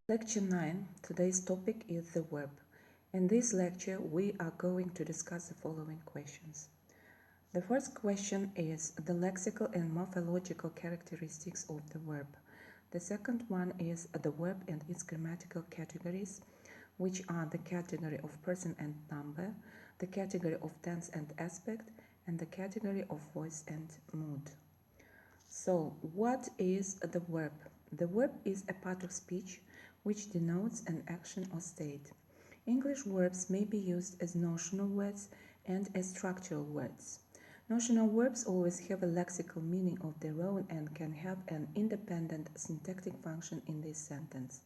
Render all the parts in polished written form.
Lecture 9. Today's topic is the verb. In this lecture, we are going to discuss the following questions. The first question is the lexical and morphological characteristics of the verb. The second one is the verb and its grammatical categories, which are the category of person and number, the category of tense and aspect, and the category of voice and mood. So, what is the verb? The verb is a part of speech which denotes an action or state. English verbs may be used as notional words and as structural words. Notional verbs always have a lexical meaning of their own and can have an independent syntactic function in this sentence.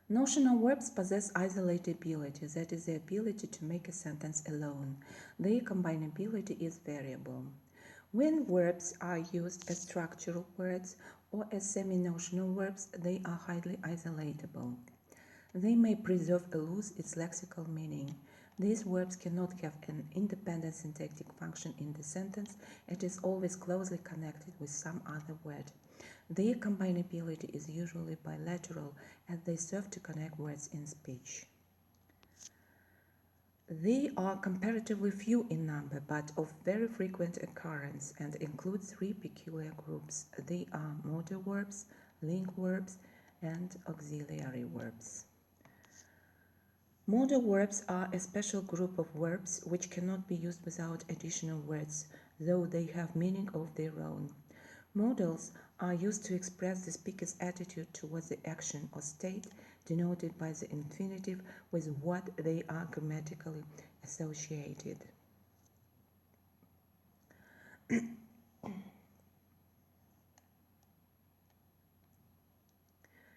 Notional verbs possess isolatability, that is, the ability to make a sentence alone. Their combinability is variable. When verbs are used as structural words or as semi-notional verbs, they are highly isolatable. They may preserve or lose its lexical meaning. These verbs cannot have an independent syntactic function in the sentence. It is always closely connected with some other word. Their combinability is usually bilateral, as they serve to connect words in speech. They are comparatively few in number, but of very frequent occurrence, and include three peculiar groups. They are modal verbs, link verbs, and auxiliary verbs. Modal verbs are a special group of verbs which cannot be used without additional words, though they have meaning of their own. Modals are used to express the speaker's attitude towards the action or state, denoted by the infinitive with what they are grammatically associated.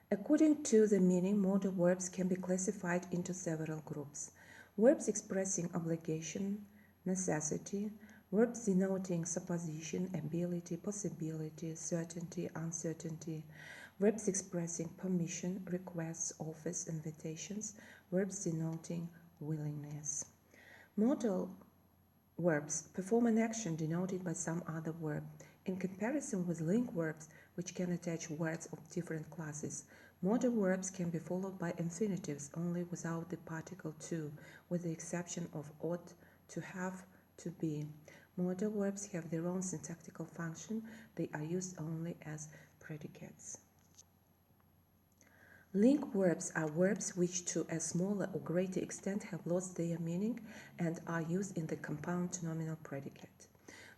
According to the meaning, modal verbs can be classified into several groups. Verbs expressing obligation, necessity, verbs denoting supposition, ability, possibility, certainty, uncertainty, verbs expressing permission, requests, offers, invitations, verbs denoting willingness. Modal verbs perform an action denoted by some other verb. In comparison with link verbs, which can attach words of different classes, modal verbs can be followed by infinitives only without the particle to, with the exception of ought, to have, to be. Modal verbs have their own syntactical function. They are used only as predicates. Link verbs are verbs which to a smaller or greater extent have lost their meaning and are used in the compound nominal predicate.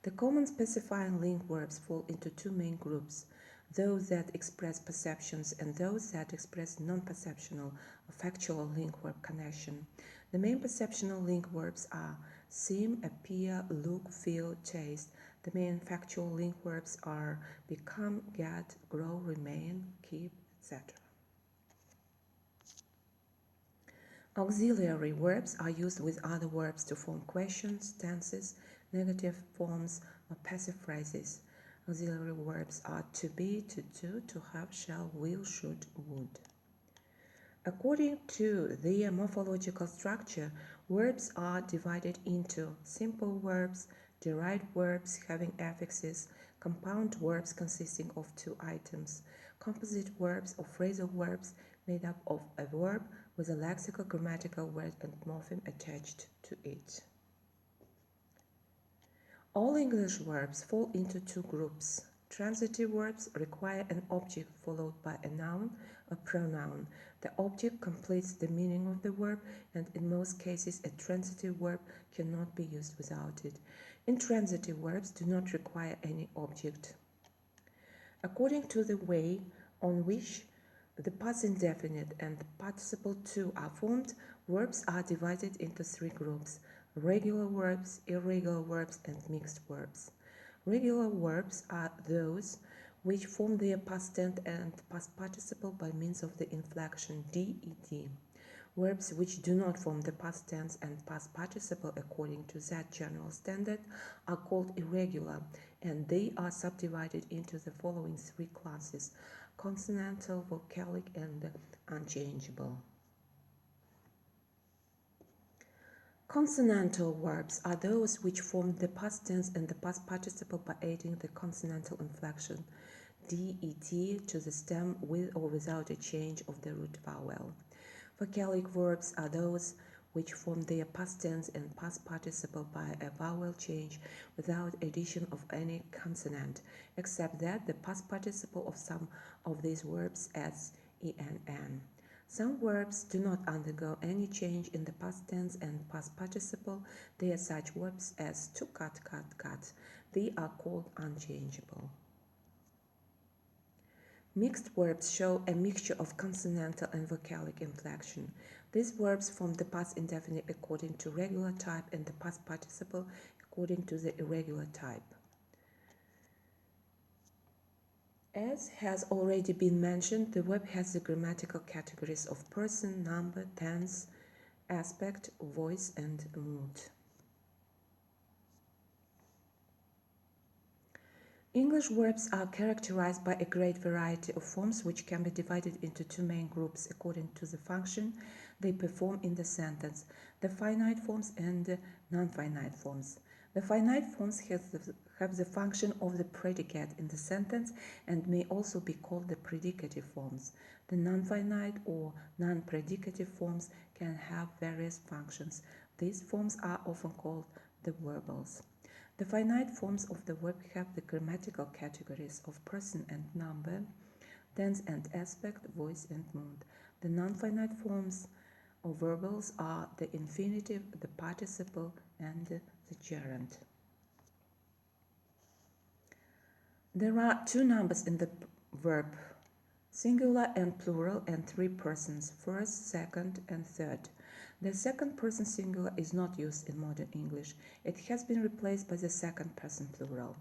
The common specifying link verbs fall into two main groups: those that express perceptions and those that express non-perceptional or factual link verb connection. The main perceptional link verbs are seem, appear, look, feel, taste. The main factual link verbs are become, get, grow, remain, keep, etc. Auxiliary verbs are used with other verbs to form questions, tenses, negative forms, or passive phrases. Auxiliary verbs are to be, to do, to have, shall, will, should, would. According to their morphological structure, verbs are divided into simple verbs, derived verbs having affixes, compound verbs consisting of two items, composite verbs or phrasal verbs made up of a verb with a lexical grammatical word and morpheme attached to it. All English verbs fall into two groups. Transitive verbs require an object followed by a noun or pronoun. The object completes the meaning of the verb, and in most cases a transitive verb cannot be used without it. Intransitive verbs do not require any object. According to the way on which the past indefinite and the participle to are formed, verbs are divided into three groups: regular verbs, irregular verbs, and mixed verbs. Regular verbs are those which form their past tense and past participle by means of the inflection -ed. Verbs which do not form the past tense and past participle according to that general standard are called irregular, and they are subdivided into the following three classes: consonantal, vocalic, and unchangeable. Consonantal verbs are those which form the past tense and the past participle by aiding the consonantal inflection. det to the stem with or without a change of the root vowel. Vocalic verbs are those which form their past tense and past participle by a vowel change without addition of any consonant, except that the past participle of some of these verbs adds ENN. Some verbs do not undergo any change in the past tense and past participle. They are such verbs as to cut, cut, cut. They are called unchangeable. Mixed verbs show a mixture of consonantal and vocalic inflection. These verbs form the past indefinite according to regular type and the past participle according to the irregular type. As has already been mentioned, the verb has the grammatical categories of person, number, tense, aspect, voice, and mood. English verbs are characterized by a great variety of forms which can be divided into two main groups according to the function they perform in the sentence, the finite forms and the non-finite forms. The finite forms have the function of the predicate in the sentence and may also be called the predicative forms. The non-finite or non-predicative forms can have various functions. These forms are often called the verbals. The finite forms of the verb have the grammatical categories of person and number, tense and aspect, voice and mood. The non-finite forms of verbals are the infinitive, the participle, and the gerund. There are two numbers in the verb, singular and plural, and three persons, first, second, and third. The second person singular is not used in modern English. It has been replaced by the second person plural.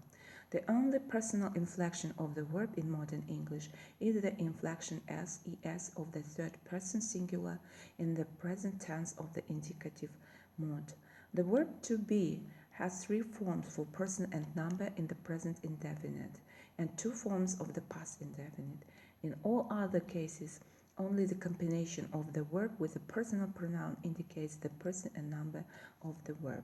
The only personal inflection of the verb in modern English is the inflection SES of the third person singular in the present tense of the indicative mode. The verb to be has three forms for person and number in the present indefinite and two forms of the past indefinite. In all other cases, only the combination of the verb with a personal pronoun indicates the person and number of the verb.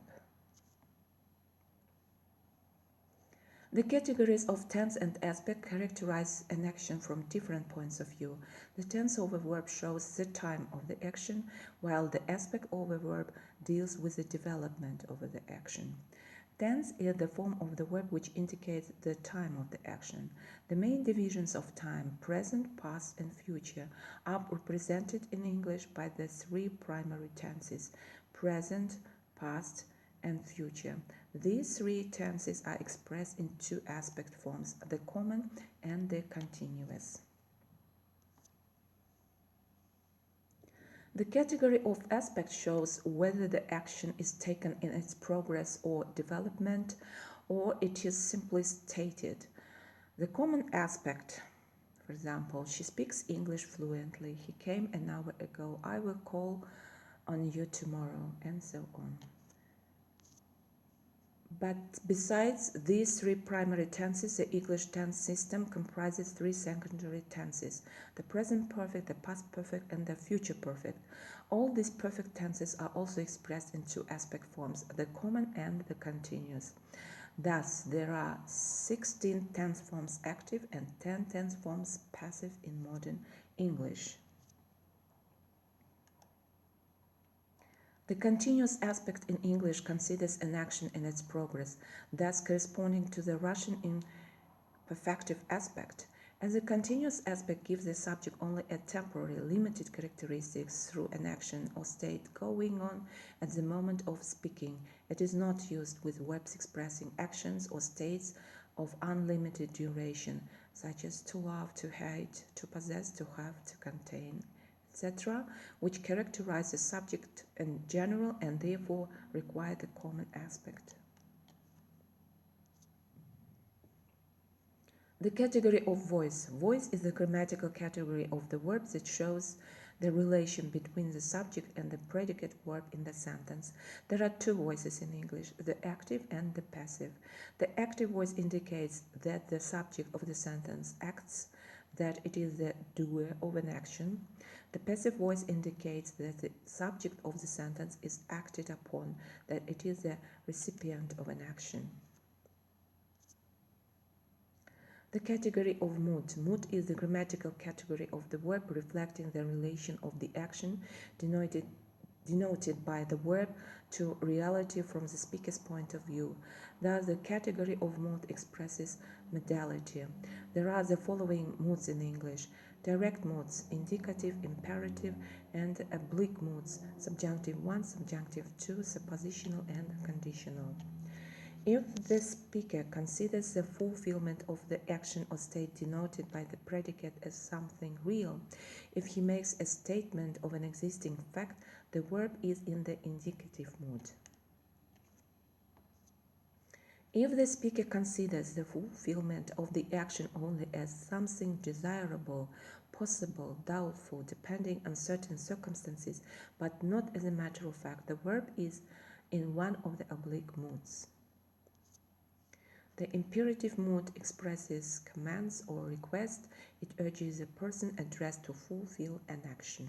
The categories of tense and aspect characterize an action from different points of view. The tense of a verb shows the time of the action, while the aspect of a verb deals with the development of the action. Tense is the form of the verb which indicates the time of the action. The main divisions of time, present, past, and future, are represented in English by the three primary tenses, present, past, and future. These three tenses are expressed in two aspect forms, the common and the continuous. The category of aspect shows whether the action is taken in its progress or development, or it is simply stated. The common aspect, for example, she speaks English fluently, he came an hour ago, I will call on you tomorrow, and so on. But besides these three primary tenses, the English tense system comprises three secondary tenses, the present perfect, the past perfect, and the future perfect. All these perfect tenses are also expressed in two aspect forms, the common and the continuous. Thus, there are 16 tense forms active and 10 tense forms passive in modern English. The continuous aspect in English considers an action in its progress, thus corresponding to the Russian imperfective aspect. As a continuous aspect gives the subject only a temporary, limited characteristics through an action or state going on at the moment of speaking, it is not used with verbs expressing actions or states of unlimited duration, such as to love, to hate, to possess, to have, to contain, etc., which characterize the subject in general and therefore require the common aspect. The category of voice. Voice is the grammatical category of the verb that shows the relation between the subject and the predicate verb in the sentence. There are two voices in English, the active and the passive. The active voice indicates that the subject of the sentence acts, that it is the doer of an action. The passive voice indicates that the subject of the sentence is acted upon, that it is the recipient of an action. The category of mood. Mood is the grammatical category of the verb reflecting the relation of the action denoted by the verb to reality from the speaker's point of view. Thus, the category of mood expresses modality. There are the following moods in English: direct moods, indicative, imperative, and oblique moods, subjunctive 1, subjunctive 2, suppositional, and conditional. If the speaker considers the fulfillment of the action or state denoted by the predicate as something real, if he makes a statement of an existing fact, the verb is in the indicative mood. If the speaker considers the fulfillment of the action only as something desirable, possible, doubtful, depending on certain circumstances, but not as a matter of fact, the verb is in one of the oblique moods. The imperative mood expresses commands or requests. It urges a person addressed to fulfill an action.